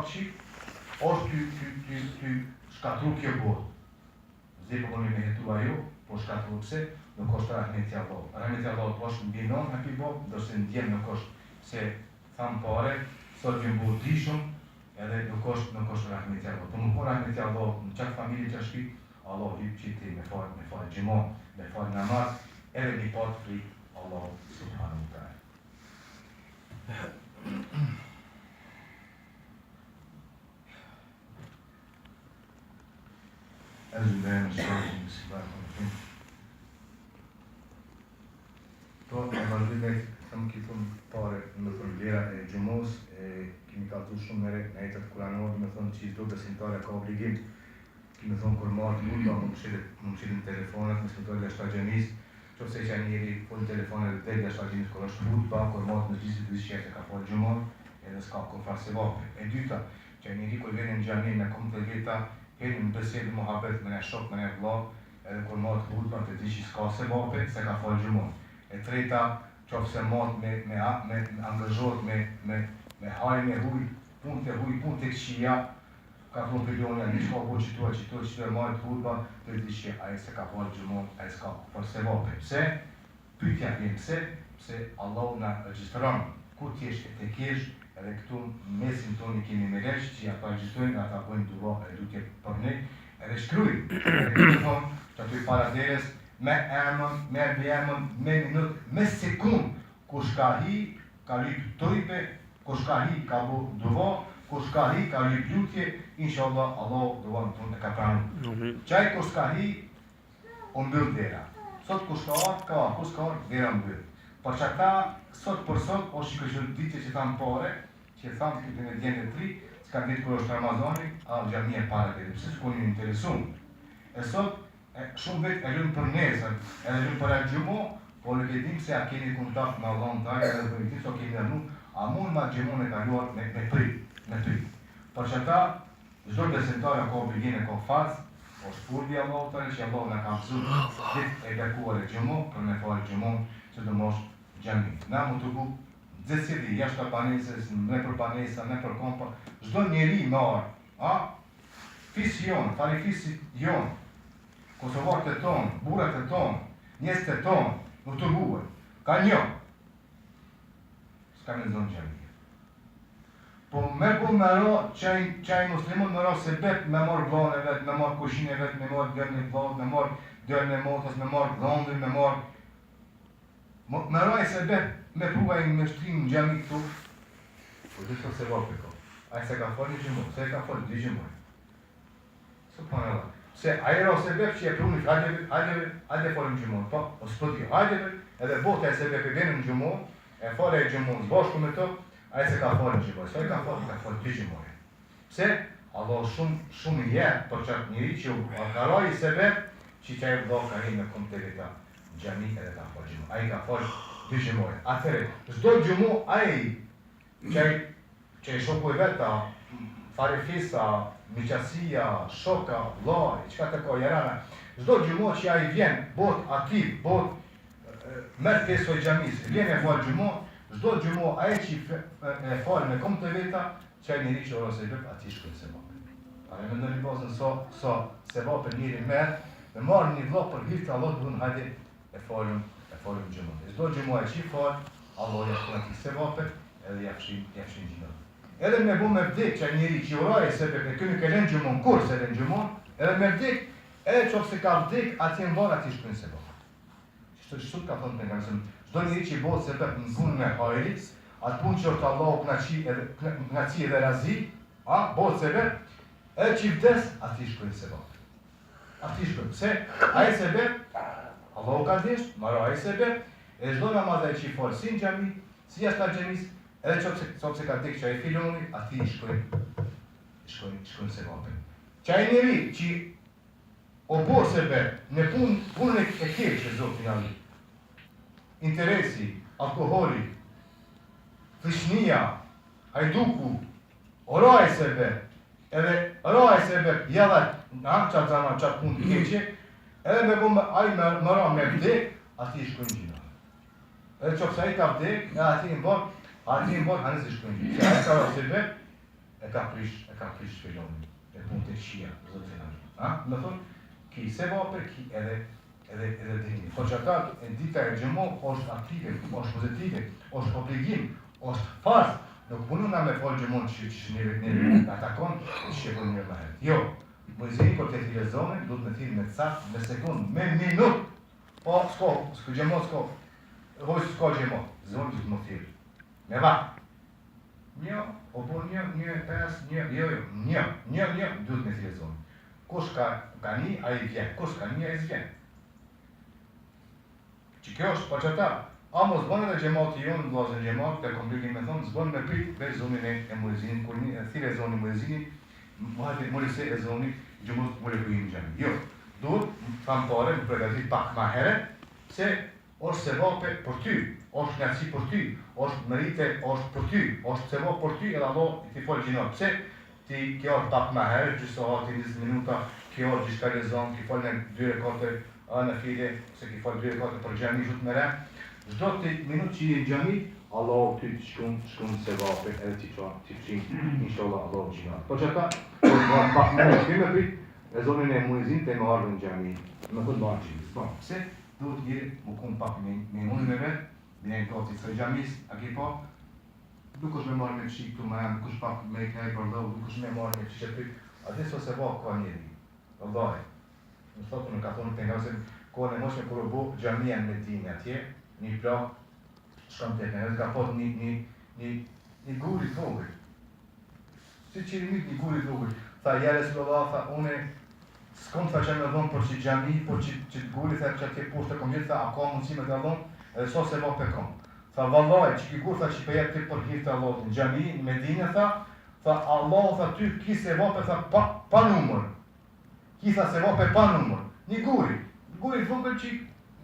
shkapçi, ose ty shkatru kjo botë. Zepë me hetu ajo, po shkatru pse, nuk është rahmeti Allah. Rahmeti Allah është mbi non hapi bo, ndërse ndjem nuk është se thamë pare, sot vjen bo dishëm, edhe nuk është rahmeti Allah. Po nuk rahmeti Allah në qatë familje që shpi, Allah lyp që ti me fare gjimon, me fare namaz, edhe një patë fri Allah subhanahu wa ta'ala. أعوذ بالله من الشيطان الرجيم بسم الله الرحمن الرحيم. Po, e vazhdimit, thëmë kitëm pare, më thëmë vlera e gjumos, kemi kaltu shumë mere në jetët kuranor, me thëmë që i do besimtare ka obligim, kemi thëmë kur marrë mundba, më mëshirin telefonet, më smetoj dhe shtagenis, që se që njeri folin telefonet dhe dhe shtagenis kur është mundba, kur marrë në gjithë të shqetë ka folë gjumon, edhe s'ka kur farë se vape. E dyta, që njeri kur vene në gjami në kom të veta, keni në besedë muhabet me në shok, me në vla, edhe kur matë hudba të di që s'ka se vape, se ka falë gjumon. E treta, qofë se matë me angazhot, me hajnë e huj, punë të këshia, ka thonë përdonja, një shka po qëtua e matë hudba, të di që aje se ka falë gjumon, aje s'ka falë se vape. Pse? Pytja vjen pse Allah në regjistron, ku t'jesh e te kesh, edhe këtu mesin toni kemi me lesh, që ata gjithojnë, ata bojnë dua e lutje për ne, edhe shkrujnë. Edhe këtë thonë, që aty para deres, me emën, me emën, me minut, me sekund, ku shka hi, ka lyp tojpe, ku shka hi, ka bo dua, ku shka hi, ka lyp lutje, inshallah, Allah dua në tonë e ka pranu. Qaj ku shka hi, o mbyll dera. Sot ku shka arë, ka arë, ku shka arë, dera mbyll. Por që ata, sot për sot, o shikëshën ditë që thamë pare, që thamë këtë në djenë të tri, s'ka ditë kërë është Ramazani, a gjami e pare dhe, pëse s'ko një interesun. E sot, shumë vetë e lënë për nesër, e lënë për e gjumo, po në këtë dimë se a keni kontakt me Allah në tajë, edhe për një so keni nërnu, a mund ma gjumon e kaluar me prit. Por që ata, zdo besimtarë ka obligin e ka fazë, o shpurdi Allah të që Allah në kam su, ditë e bekuar e gjumo, për me fare gjumo, që të mosh gjami. Na mu të bu, dzesidi, jashtë paneses, ne për panesa, ne për kompa, zdo njeri marë, fisë jonë, fari fisë jonë, Kosovarët e tonë, burat e tonë, njësët e tonë, nuk të buën, ka një, s'ka me zonë gjami. Po me bu me ro, qaj muslimon me ro se bet me marë vlanë e vetë, me marë kushin e vetë, me marë dërën e vlatë, me marë dërën e motës, me marë dhondën, me marë me raj se bet me pruvaj me shtrinë në gjami këtu, po dhe se vape ka. Aje se ka falë një gjimoj, se ka falë dy gjimoj. Subhanallah. Se aje ra se bet që e prunit, hajde falë në gjimoj, po, o së pëti, hajde edhe bote e se bet e venë në gjimoj, e falë e gjimoj në bashku me të, aje se ka falë në gjimoj, se ka falë dy gjimoj. Pse? Allah shumë i jetë për qatë njëri që ka raj se bet, që që e vdo ka hi me kom të veta. Gjami edhe ka falë gjumu. Aji ka falë dy gjumore. Atëre, zdo gjumu aji që i shoku e veta, farefisa, miqasia, shoka, vlari, qka të ka jarana, zdo gjumu që aji vjen, bot aktiv, bot mërë fesoj gjamis, vjen e falë gjumu, zdo gjumu aji që e falë me kom të veta, që aji njëri që ora se vëp, ati shkën se vape. A me ndër një bazën so se vape njëri merë, me marë një vla për hirtë Allah të dhënë hajde e falëm gjumon. E zdo gjumon e që i falë, Allah jashtë në se vape, edhe jafshin gjimon. Edhe me bu me vdik që njëri që uraje sebe, e kënë ke len gjumon, kur se len gjumon, edhe me vdik, edhe qofë se ka vdik, ati në varë ati shkën se vape. Qështu ka thënë të nga nësëm, zdo njëri që i botë sebe në punë me hajrit, atë punë që është Allah knaci edhe razi, botë sebe, edhe që i vdes, ati shkën se vape. Ati shkën, pse? Aje sebe, Allahu ka desht, maro aje sebe, e zdo namaz e që i falë si në gjami, si jashtë në gjamis, edhe qopë se ka dik që aje filoni, ati shkojnë se vape. Që aje njeri që o borë sebe në punën e keqë, zotin Ali, interesi, alkoholi, fishnia, hajduku, oraj sebe, edhe oraj sebe, jadat, qatë zama, qatë punë të keqë, edhe me bëmë ajë më ra me vdek, ati i shkojnë gjina. Edhe qëpësa i ka vdek, ati i më borë, hanës i shkojnë gjina. Se ajë ka ra sebe, e ka prish filoni, e punë të qia, zotë në gjithë. Më thonë, ki se vape, ki edhe dini. Po që ata, dita e gjëmo, është aktive, është pozitive, është obligim, është farz. Nuk punu na me folë gjëmon që njëve atakon, që shqepon njërë më herë. Jo, muezini kur të thire zonin, du të me thirë me cak, me sekund, me minut. Po, s'ko gjëmo, hojë s'ko gjëmo, zonin du të më thirë. Me va. Një, o po një, pes, një, du të me thirë zonin. Kush ka një, a i vjen. Kush ka një, a i vjen. Që kjo është, po që ta, a mos bënë edhe gjemati jonë, vllazën gjemat, të komplikim me thonë, zbënë me prit dhe zonin e muezinit, kur një thire e zonin muezinit, mërise e zonin, gjemot mëre kujim gjemi. Jo, duhet, thamë pare, më pregatit pak ma here, se është se vape për ty, është nërësi për ty, është mërite, është për ty, është se vape për ty, edhe Allah ti folë gjinot. Pse ti kjo është pak ma here, gjysë hati 20 minuta, kjo është gjishka një zonë, ki folë në 2 rekate, në fide, se ki folë 2 rekate për gjemi, zhutë më re. Zdo të minut që i gjemi, Allah ty të shkun se vape, edhe ti qënë, inshallah Allah gjinat. Po që ta, pak me në shkime prit, e zonin e muezin të e më ardhë në gjemi, me këtë marë qimis. Pse? Duhet njëri më kumë pak me unë me vetë, bine në gati së gjamis, a ki pa, nuk është me marrë me qikë të më nuk është pak me i knaj për dhoë, nuk është me marrë me qikë të atë së se vakë ka njëri, vëllaj. Në thotë në ka thonë të nga se kohën e moshme kërë bo gjamia në Medini atje, një plak, shkëm të ekne, ka pot një guri të vogël. Si qiri një guri të vogël, tha jere së lëva, tha une, s'kom të që me dhonë për që gjami, për që të gulli, tha që atje poshtë të kom gjithë, tha a ka mundësi me të dhonë, edhe so se va pe kom. Tha vallaj, që ki kur, tha që përjet të për hirtë Allah, në gjami, në Medinë, tha Allah, tha ty, ki se va pe, tha pa numër. Ki tha se va pe pa numër. Një guri të vogël që,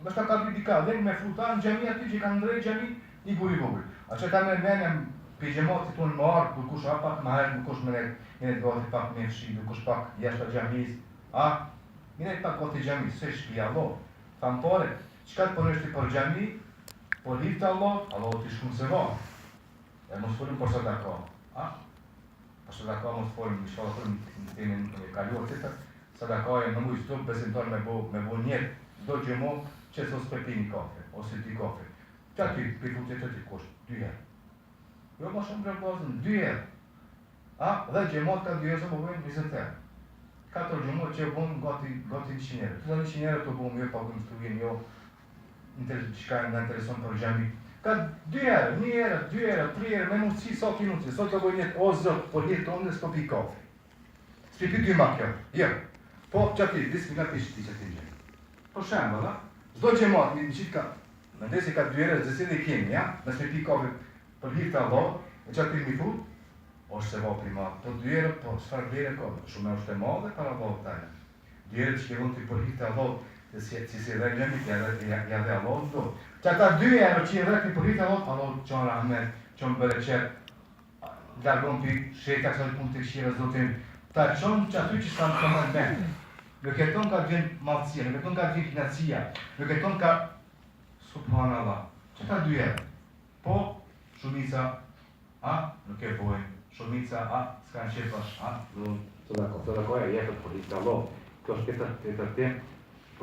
më shta ka bidika, dhe me fruta në gjami aty që kanë ndrej gjami, një guri vogël. A që ta me menjem, për gjematit tonë më ardhë, kur kush pak më herë, kur kush më net gati pak me fshi, kur kush pak jashtë gjamis. Minet pak gati gjamis, se shpia Allah. Thamë pare, qëka të përnështi për gjami, për hirtë Allah, Allah t'i shkunë se va. E mos folëm për sadaka. Për sadaka mos folëm, në shfalla folëm në temin e kaluar të të, sadaka e në mujë stupë, besimtar me bo njetë, do gjemo që sos për pi një kafe, ose ti kafe. Qa ty, për futet të ti kosht, 2 herë. Jo ma shumë për bazën, 2 herë. Dhe gjemot ka 2 herë se më bëjmë 20 herë. 4 gjemot që bëjmë gati 100 herë. Të 100 herë të bëjmë jo, pa bëjmë të ujën jo, qëka nga intereson për gjemi. Ka 2 herë, 1 herë, 2 herë, 3 herë, me mundësi, sa ki mundësi. Sot të bëjmë jetë, o zot, për jetë tonë dhe s'po pi kafe. S'pi pi ty ma kjo, jo. Po, që ati, disë nga pishë ti që ti gjemi. Po shemë, da? Zdo gjemot, në qitë ka, në ndesi ka 2 herë, zësi dhe i kemi, ja? Nësë me pi kafe për hirtë të Allah, e që ati mi thut, është se va prima, po 2 herë, po sfar vlerë ka, shumë e është e madhe para Allah të tajnë. 2 herë që kevon të për hirtë të Allah, dhe si se dhe gjemit, ja dhe Allah të do. Që ata 2 herë që i dhe të për hirtë të Allah, Allah qonë rahmet, qonë bereqet, largon për sheta kësa të punë të këshire zotin, ta qonë që aty që s'kanë të mënë bende. Nuk e tonë ka vjen malësia, nuk e tonë ka vjen knatësia, nuk e tonë ka subhanallah. Që ta 2 herë? Po, shumica, nuk e bojnë, shumica, s'kanë qepash, të dakoja jetët për hirtë Allah. Kjo është të tërtim,